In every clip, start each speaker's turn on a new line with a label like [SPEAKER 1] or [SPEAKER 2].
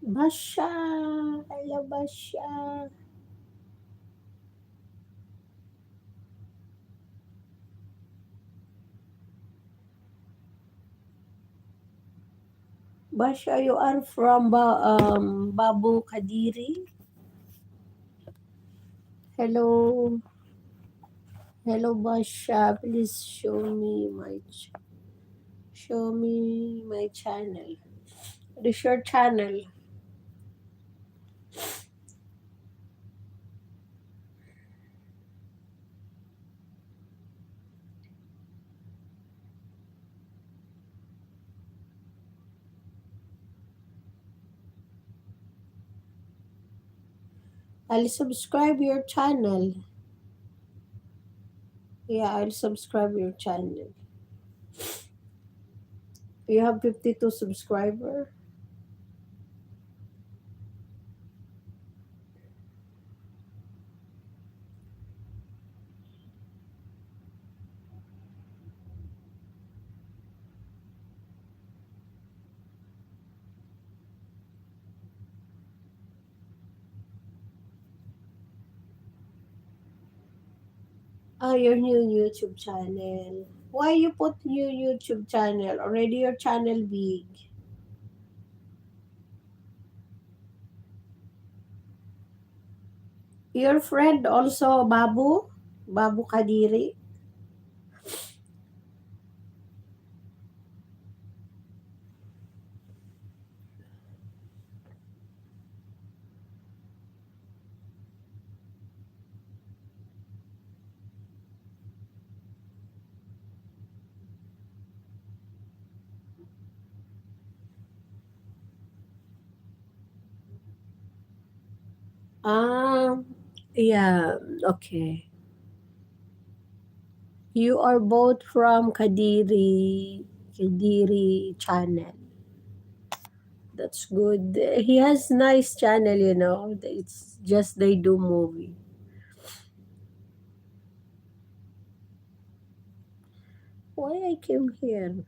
[SPEAKER 1] Basha! Hello, Basha! Basha, you are from Babu Kadiri? Hello. Hello, Basha. Please show me my channel. What is your channel? I'll subscribe your channel. Yeah, I'll subscribe your channel. You have 52 subscriber. Your new YouTube channel. Why you put new YouTube channel? Already your channel big. Your friend also Babu Kadiri. Ah, yeah, okay. You are both from Kadiri channel. That's good. He has nice channel, you know. It's just they do movie. Why I came here?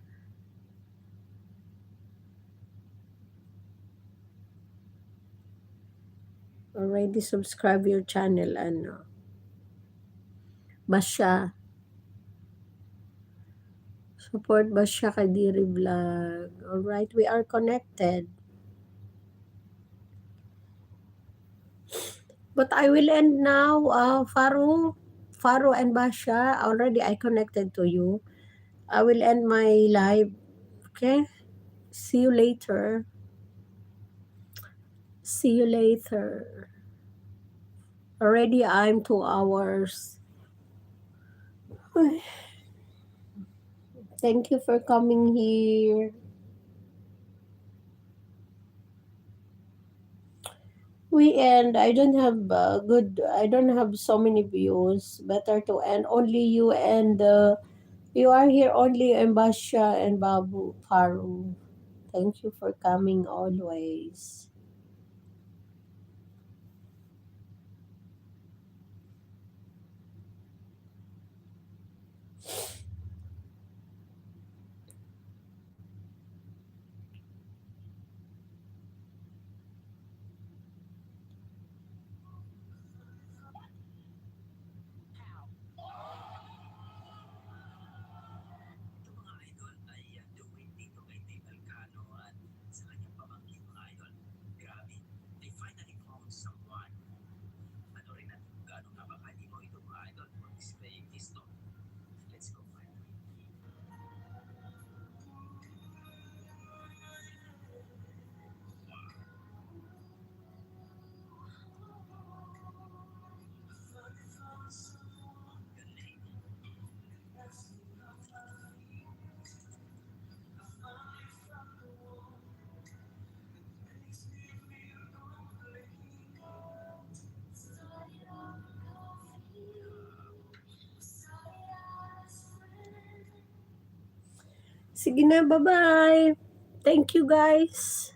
[SPEAKER 1] Already subscribe your channel, ano. Basha. Support Basha Kadiri Vlog. Alright, we are connected. But I will end now, Faru and Basha. Already I connected to you. I will end my live. Okay? See you later. See you later. Already I'm 2 hours. Thank you for coming here. We end. I don't have so many views. Better to end. Only you and you are here only and Basha and Babu Paru. Thank you for coming always. Sige na, bye-bye. Thank you guys.